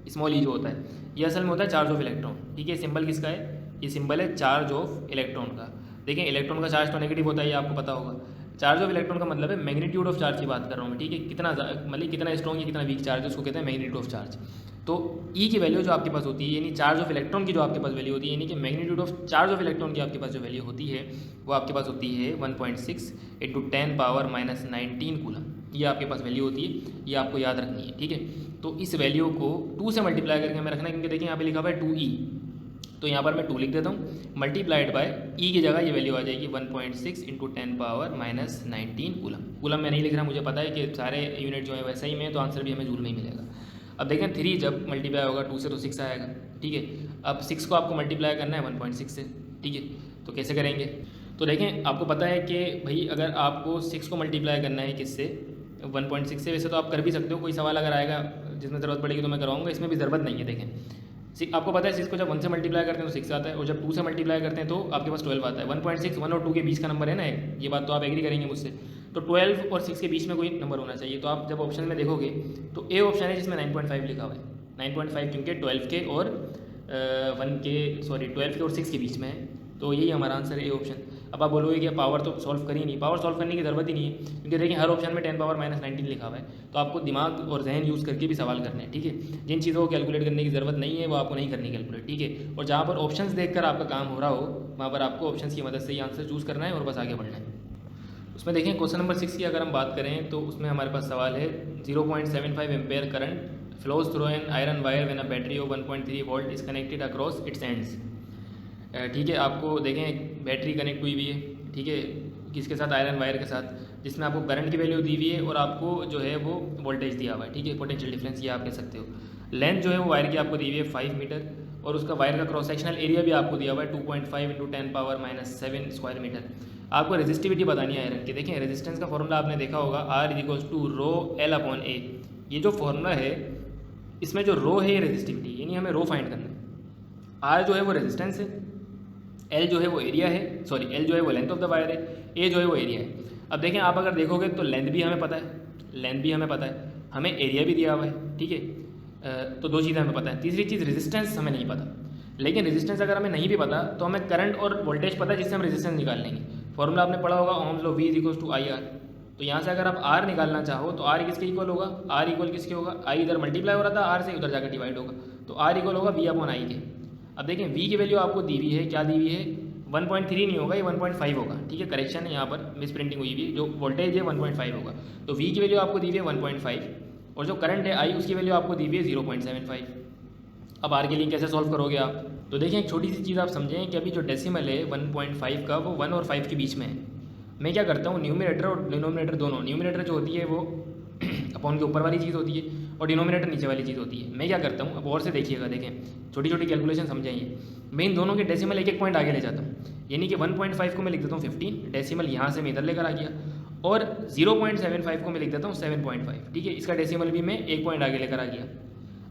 स्मॉल ई जो होता है ये असल में होता है चार्ज ऑफ इलेक्ट्रॉन, ठीक है। सिंबल किसका है, ये सिंबल है चार्ज ऑफ इलेक्ट्रॉन का। देखें इलेक्ट्रॉन का चार्ज तो नेगेटिव होता है, ये आपको पता होगा। चार्ज ऑफ इलेक्ट्रॉन का मतलब है मैग्नीट्यूड ऑफ चार्ज की बात कर रहा हूँ मैं, ठीक है। कितना मतलब कितना स्ट्रॉन्ग या कितना वीक चार्ज है उसको कहते हैं मैग्नीट्यूड ऑफ चार्ज। तो ई की वैल्यू जो आपके पास होती है, यानी चार्ज ऑफ इलेक्ट्रॉन की जो आपके पास वैल्यू होती है, यानी कि magnitude of charge of electron की आपके पास जो वैल्यू होती है वो आपके पास होती है 1.6 इंटू 10 पावर माइनस 19 कूलम। ये आपके पास वैल्यू होती है, ये आपको याद रखनी है, ठीक है। तो इस वैल्यू को 2 से मल्टीप्लाई करके हमें रखना है, क्योंकि देखिए यहाँ पे लिखा हुआ है 2E, तो यहाँ पर मैं 2 लिख देता हूँ, मल्टीप्लाइड बाय E की जगह ये वैल्यू आ जाएगी 1.6 into 10 power minus 19 coulomb. Coulomb मैं नहीं लिख रहा, मुझे पता है कि सारे यूनिट जो है वैसा ही में, तो आंसर भी हमें जूल में ही मिलेगा। अब देखें 3 जब मल्टीप्लाई होगा 2 से तो 6 आएगा, ठीक है। अब 6 को आपको मल्टीप्लाई करना है 1.6 से, ठीक है। तो कैसे करेंगे, तो देखें आपको पता है कि भाई अगर आपको 6 को मल्टीप्लाई करना है किससे, 1.6 से। वैसे तो आप कर भी सकते हो, कोई सवाल अगर आएगा जिसमें ज़रूरत पड़ेगी तो मैं करवाऊँगा, इसमें भी ज़रूरत नहीं है। देखें आपको पता है 6 को जब 1 से मल्टीप्लाई करते हैं तो 6 आता है, और जब 2 से मल्टीप्लाई करते हैं तो आपके पास 12 आता है। 1.6 1 और 2 के बीच का नंबर है ना, ये बात तो आप एग्री करेंगे मुझसे। तो 12 और 6 के बीच में कोई नंबर होना चाहिए। तो आप जब ऑप्शन में देखोगे तो ए ऑप्शन है जिसमें 9.5 लिखा हुआ है। 9.5 क्योंकि 12 के और 12 के और 6 के बीच में है, तो यही हमारा आंसर है, ए ऑप्शन। अब आप बोलोगे कि पावर तो सॉल्व कर ही नहीं, पावर सॉल्व करने की ज़रूरत ही नहीं है, क्योंकि देखिए हर ऑप्शन में 10 पावर माइनस 19 लिखा हुआ है। तो आपको दिमाग और जहन यूज़ करके भी सवाल करने हैं, ठीक है। जिन चीज़ों को कैलकुलेट करने की ज़रूरत नहीं है वो आपको नहीं करनी कैलकुलेट, ठीक है। और जहाँ पर ऑप्शंस देखकर आपका काम हो रहा हो वहाँ पर आपको ऑप्शंस की मदद से ही आंसर चूज़ करना है और बस आगे बढ़ना है। उसमें देखें क्वेश्चन नंबर 6 की अगर हम बात करें तो उसमें हमारे पास सवाल है 0.75 ampere current flows through an iron wire when a battery of 1.3 volt is connected across its ends, ठीक है। आपको देखें एक बैटरी कनेक्ट हुई हुई है, ठीक है, किसके साथ, आयरन वायर के साथ, जिसमें आपको करंट की वैल्यू दी हुई है और आपको जो है वो वोल्टेज दिया हुआ है, ठीक है। पोटेंशियल डिफरेंस ये आप कह सकते हो। लेंथ जो है वो वायर की आपको दी हुई है 5 मीटर, और उसका वायर का क्रॉस सेक्शनल एरिया भी आपको दिया हुआ है 2.5 into 10 power minus 7 square metre. आपको रेजिस्टिविटी बतानी है आयरन की। देखें रेजिस्टेंस का फॉर्मूला आपने देखा होगा, R equals to rho L upon A. ये जो फॉर्मूला है इसमें जो रो है ये रेजिस्टिविटी, यानी हमें रो फाइंड करना है। आर जो है वो रेजिस्टेंस है, एल जो है वो एरिया है, एल जो है वो लेंथ ऑफ द वायर है, ए जो है वो एरिया है। अब देखें आप अगर देखोगे तो लेंथ भी हमें पता है, हमें एरिया भी दिया हुआ है, ठीक है। तो 2 चीज़ें हमें पता है। तीसरी चीज़ रेजिस्टेंस हमें नहीं पता, लेकिन रेजिस्टेंस अगर हमें नहीं भी पता तो हमें करंट और वोल्टेज पता है जिससे हम रेजिस्टेंस निकाल लेंगे। फॉर्मूला आपने पढ़ा होगा Ohm's law, V is equals to I R. तो यहाँ से अगर आप R निकालना चाहो तो R किसके इक्वल होगा, R इक्वल किसके होगा, I इधर मल्टीप्लाई हो रहा था R से, उधर जाकर डिवाइड होगा, तो R इक्वल होगा V अपॉन I के। अब देखें V की वैल्यू आपको दी हुई है, क्या दी हुई है, 1.3 नहीं होगा, ये 1.5 होगा, ठीक है। करेक्शन है यहाँ पर, मिस प्रिंटिंग हुई है, जो वोल्टेज है 1.5 होगा। तो V की वैल्यू आपको दी हुई है 1.5, और जो करंट है I उसकी वैल्यू आपको दी हुई है 0.75। अब R के लिए कैसे सॉल्व करोगे आप, तो देखिए एक छोटी सी चीज़ आप समझें कि अभी जो डेसिमल है 1.5 का वो 1 और 5 के बीच में है। मैं क्या करता हूँ, न्यूमरेटर और डिनोमिनेटर दोनों, न्यूमरेटर जो होती है वो अपॉन के ऊपर वाली चीज़ होती है और डिनोमिनेटर नीचे वाली चीज़ होती है। मैं क्या करता हूँ, अब और से देखिएगा, देखें छोटी छोटी कैलकुलेशन समझाइए। मैं इन दोनों के डेसिमल एक पॉइंट आगे ले जाता हूँ, यानी कि 1.5 को मैं लिख देता हूँ 15, डेसिमल यहाँ से मैं इधर लेकर आ गया, और 0.75 को मैं लिख देता हूँ 7.5, ठीक है। इसका डेसिमल भी मैं 1 पॉइंट आगे लेकर आ गया।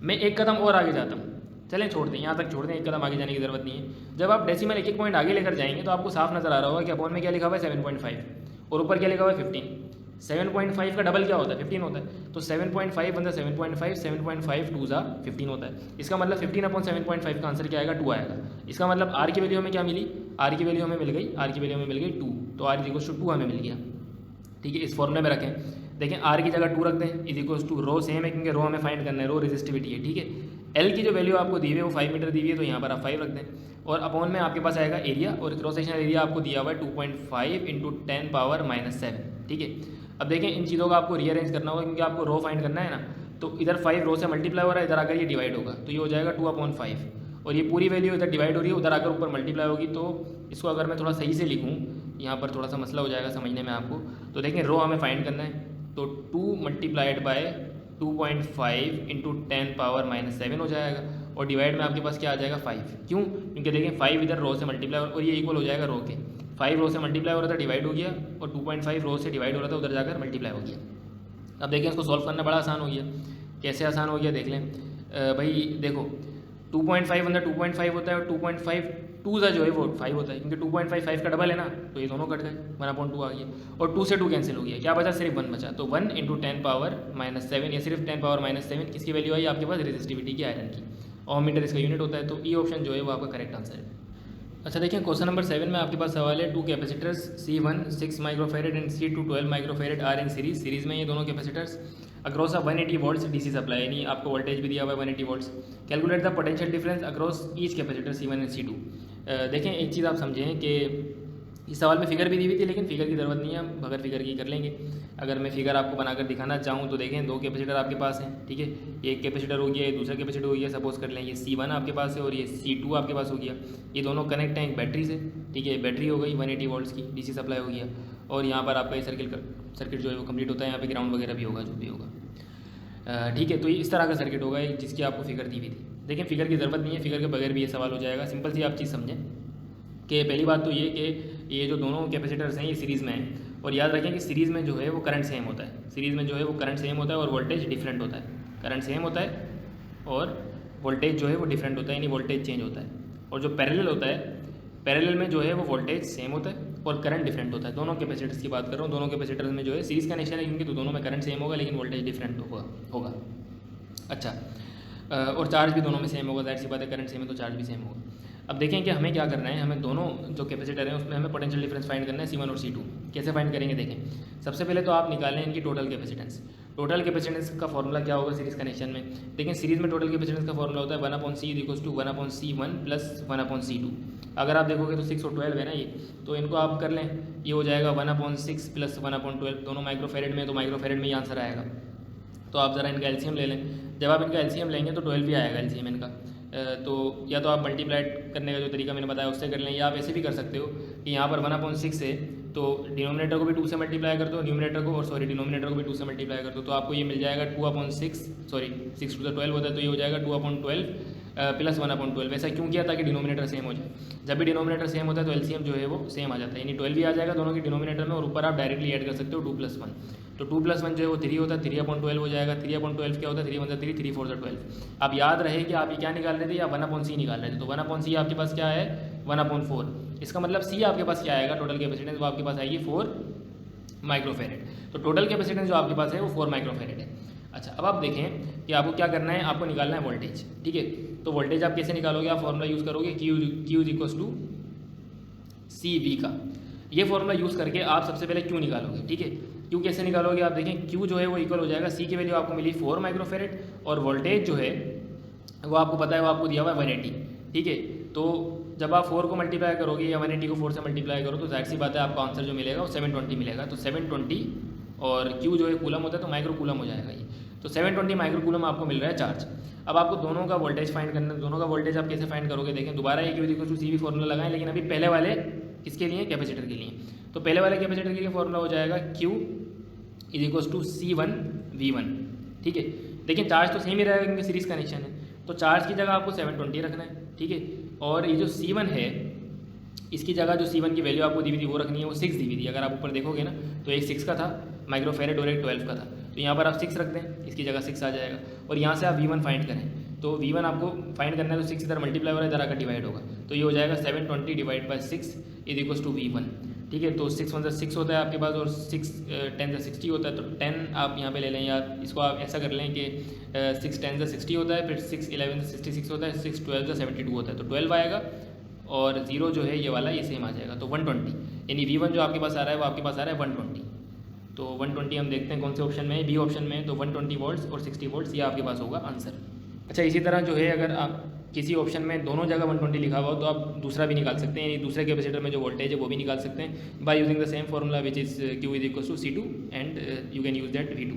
मैं एक कदम और आगे जाता हूँ, चलें छोड़ दें, यहाँ तक छोड़ दें, एक कदम आगे जाने की ज़रूरत नहीं है। जब आप डेसिमल एक पॉइंट आगे लेकर जाएंगे तो आपको साफ नज़र आ रहा होगा कि अपॉन में क्या लिखा हुआ है 7.5 और ऊपर क्या लिखा हुआ है 15। 7.5 का डबल क्या होता है, 15 होता है। तो 7.5 बनता 7.5, 7.5 2 ज़ा 15 होता है। इसका मतलब 15 अपॉन 7.5 का आंसर क्या आएगा, 2 आएगा। इसका मतलब R की वैल्यू हमें क्या मिली, R की वैल्यू हमें मिल गई, R की वैल्यू हमें मिल गई 2, तो R इज इक्वल टू 2 हमें मिल गया, ठीक है। इस फॉर्मूले में रखें, देखें R की जगह 2 रख दें, is equal to rho same है क्योंकि रो हमें फाइंड करना है, रो रेजिस्टिविटी है, ठीक है। L की जो वैल्यू आपको दी हुई है वो 5 मीटर दी हुई है, तो यहाँ पर आप 5 रख दें, और अपॉन में आपके पास आएगा एरिया, और क्रॉस सेक्शनल एरिया आपको दिया हुआ है 2.5 इंटू 10 पावर माइनस 7, ठीक है। अब देखें इन चीज़ों का आपको रीअरेंज करना होगा क्योंकि आपको रो फाइंड करना है ना, तो इधर 5 रो से मल्टीप्लाई हो रहा है, इधर आकर ये डिवाइड होगा, तो ये हो जाएगा 2/5, और ये पूरी वैल्यू इधर डिवाइड हो रही है, उधर आकर ऊपर मल्टीप्लाई होगी। तो इसको अगर मैं थोड़ा सही से लिखूँ, यहाँ पर थोड़ा सा मसला हो जाएगा समझने में आपको। तो देखें रो हमें फाइंड करना है, तो 2 मल्टीप्लाइड बाय 2.5 इंटू 10⁻⁷ हो जाएगा, और डिवाइड में आपके पास क्या आ जाएगा 5। क्यों? क्योंकि देखें 5 इधर रो से मल्टीप्लाई और ये इक्वल हो जाएगा रो के, 5 रो से मल्टीप्लाई हो रहा था डिवाइड हो गया, और 2.5 रो से डिवाइड हो रहा था उधर जाकर मल्टीप्लाई हो गया। अब देखें इसको सॉल्व करना बड़ा आसान हो गया। कैसे आसान हो गया देख लें भाई, देखो 2.5 अंदर 2.5 होता है, और 2.5 2 जो है वो 5 होता है, क्योंकि 2.5 5 का डबल है ना, तो ये दोनों कट गए, 1/2 आ गया, और 2 से 2 कैंसिल हो गया, क्या बचा? सिर्फ 1 बचा। तो 1 इंटू 10⁻⁷, ये सिर्फ 10⁻⁷ किसकी वैल्यू आई आपके पास? रेजिस्टिविटी की, आयरन की, और मीटर इसका यूनिट होता है। तो ई ऑप्शन जो है वो आपका करेक्ट आंसर है। अच्छा देखिए क्वेश्चन नंबर 7 में आपके पास सवाल है, 2 capacitors C1 6 microfarad and C2 12 microfarad are in series में ये दोनों capacitors across a 180 volts DC supply, यानी आपको वोल्टेज भी दिया हुआ है 180 volts. Calculate the potential difference across each capacitor C1 and C2। देखें एक चीज़ आप समझें कि इस सवाल में फिगर भी दी हुई थी, लेकिन फिगर की ज़रूरत नहीं है, हम बगैर फिगर की कर लेंगे। अगर मैं फिगर आपको बनाकर दिखाना चाहूँ तो देखें 2 कैपेसिटर आपके पास हैं, ठीक है, एक कैपेसिटर हो गया, ये दूसरा कैपेसिटर हो गया, सपोज कर लें ये C1 आपके पास है और ये C2 आपके पास हो गया। ये दोनों कनेक्ट हैं एक बैटरी से, ठीक है, बैटरी हो गई 180 वोल्ट्स की, डीसी सप्लाई हो गया, और यहाँ पर आपका ये सर्किट जो है वो कंप्लीट होता है, यहाँ पे ग्राउंड वगैरह भी होगा, जो भी होगा, ठीक है। तो इस तरह का सर्किट होगा जिसकी आपको फिगर दी हुई थी। देखिए फिगर की ज़रूरत नहीं है, फिगर के बगैर भी ये सवाल हो जाएगा। सिंपल सी आप चीज़ समझें कि पहली बात तो ये कि ये जो दोनों कैपेसिटर्स हैं ये सीरीज़ में हैं, और याद रखें कि सीरीज़ में जो है वो करंट सेम होता है, सीरीज़ में जो है वो करंट सेम होता है और वोल्टेज डिफरेंट होता है। करंट सेम होता है और वोल्टेज जो है वो डिफरेंट होता है, यानी वोल्टेज चेंज होता है। और जो पैरेलल होता है, पैरेलल में जो है वो वोल्टेज सेम होता है और करंट डिफरेंट होता है। दोनों कैपेसिटर्स की बात कर रहा हूँ, दोनों कैपेसिटर्स में जो है सीरीज़ कनेक्शन है, क्योंकि तो दोनों में करंट सेम होगा लेकिन वोल्टेज डिफरेंट होगा। अच्छा, और चार्ज भी दोनों में सेम होगा, जाहिर सी बात है, करंट सेम है तो चार्ज भी सेम होगा। अब देखें कि हमें क्या करना है, हमें दोनों जो कैपेसिटर हैं उसमें हमें पोटेंशियल डिफरेंस फाइंड करना है C1 और C2। कैसे फाइंड करेंगे देखें, सबसे पहले तो आप निकालें इनकी टोटल कैपेसिटेंस। टोटल कैपेसिटेंस का फॉर्मूला क्या होगा सीरीज़ कनेक्शन में? देखें सीरीज़ में टोटल कैपेसिटेंस का फॉर्मूला होता है 1/C = 1/C1 + 1/C2। अगर आप देखोगे तो 6 और 12 है ना ये, तो इनको आप कर लें, ये हो जाएगा 1/6 + 1/12, दोनों माइक्रोफेरेड में, तो माइक्रोफेरेड में ही आंसर आएगा। तो आप ज़रा इनका एलसीएम ले लें, जब आप इनका एलसीएम लेंगे तो 12 भी आएगा एलसीएम इनका। तो या तो आप मल्टीप्लाइड करने का जो तरीका मैंने बताया उससे कर लें, या आप ऐसे भी कर सकते हो कि यहाँ पर 1/6 है तो डिनोमिनेटर को भी 2 से मल्टीप्लाई कर दो, न्यूमिनेटर को, और सॉरी डिनोमिनेटर को भी 2 से मल्टीप्लाई कर दो, तो आपको ये मिल जाएगा 2/6, सॉरी 6 to the 12 होता है, तो ये हो जाएगा 2/12 + 1/12। ऐसा क्यों किया? ताकि डिनोमिनेटर सेम हो जाए। जब भी डिनोमिनेटर सेम होता है तो एलसीएम जो है वो सेम आ जाता है, यानी 12 भी आ जाएगा दोनों के डिनोमिनेटर में, और ऊपर आप डायरेक्टली ऐड कर सकते हो 2 + 1। तो 2 + 1 जो है वो 3 होता है, 3/12 हो जाएगा। 3/12 क्या होता है? 3 × 1 = 3, 3 × 4 = 12। अब याद रहे कि आप ये क्या निकाल रहे थे, या 1/C निकाल रहे थे, तो 1/C आपके पास क्या है? 1/4। इसका मतलब C आपके पास क्या आएगा? टोटल कैपेसिटेंस वो आपके पास आएगी 4 माइक्रोफेरेड। तो टोटल कैपेसिटेंस जो आपके पास है वो 4 माइक्रोफेरेड है। अच्छा, अब आप देखें कि आपको क्या करना है, आपको निकालना है वोल्टेज, ठीक है। तो वोल्टेज आप कैसे निकालोगे? आप फॉर्मूला यूज़ करोगे Q = CV का। ये फॉर्मूला यूज़ करके आप सबसे पहले Q निकालोगे, ठीक है। Q कैसे निकालोगे? आप देखें Q जो है वो इक्वल हो जाएगा, C की वैल्यू आपको मिली 4 माइक्रोफेरेड, और वोल्टेज जो है वो आपको पता है, वो आपको दिया हुआ है 180, ठीक है। तो जब आप 4 को मल्टीप्लाई करोगे या 180 को 4 से मल्टीप्लाई करो तो जाहिर सी बात है आपका आंसर जो मिलेगा वो 720 मिलेगा। तो 720, और Q जो है कूलम होता है तो माइक्रो कूलम हो जाएगा ये, तो 720 माइक्रो कूलम आपको मिल रहा है चार्ज। अब आपको दोनों का वोल्टेज फाइंड करना है। दोनों का वोल्टेज आप कैसे फाइंड करोगे? देखें दोबारा एक Q = CV फॉर्मूला लगाएं, लेकिन अभी पहले वाले किसके लिए? कैपेसिटर के लिए। तो पहले वाले कैपेसिटर के लिए फॉर्मूला हो जाएगा Q = C1 V1, ठीक है। देखिए चार्ज तो सेम ही रहेगा क्योंकि सीरीज़ कनेक्शन है, तो चार्ज की जगह आपको 720 रखना है, ठीक है। और ये जो C1 है इसकी जगह जो C1 की वैल्यू आपको दी हुई थी वो रखनी है, वो 6 दी हुई थी। अगर आप ऊपर देखोगे ना तो एक 6 का था माइक्रोफेरेड और एक 12 का था, तो यहाँ पर आप 6 रख दें, इसकी जगह 6 आ जाएगा। और यहाँ से आप V1 फाइंड करें, तो V1 आपको फाइंड करना है, तो 6 इधर मल्टीप्लाई हो रहा है, इधर आकर डिवाइड होगा, तो ये हो जाएगा 720 / 6 = V1, ठीक है। तो 6 × 6 होता है आपके पास, और 6 10 × 60 होता है, तो 10 आप यहाँ पे ले लें, या इसको आप ऐसा कर लें कि 6 10 × 60 होता है, फिर 6 11 × 66 होता है, 6 12 × 72 होता है, तो 12 आएगा, और 0 जो है ये वाला ये सेम आ जाएगा, तो 120, यानी V1 जो आपके पास आ रहा है वो आपके पास आ रहा है 120। तो 120 हम देखते हैं कौन से ऑप्शन में है, बी ऑप्शन में है, तो 120 वोल्ट्स और 60 वोल्ट्स ये आपके पास होगा आंसर। अच्छा, इसी तरह जो है अगर आप किसी ऑप्शन में दोनों जगह 120 लिखा हुआ हो तो आप दूसरा भी निकाल सकते हैं, यानी दूसरे कैपेसिटर में जो वोल्टेज है वो भी निकाल सकते हैं by using the same formula which is Q = C2 and you can use that V2।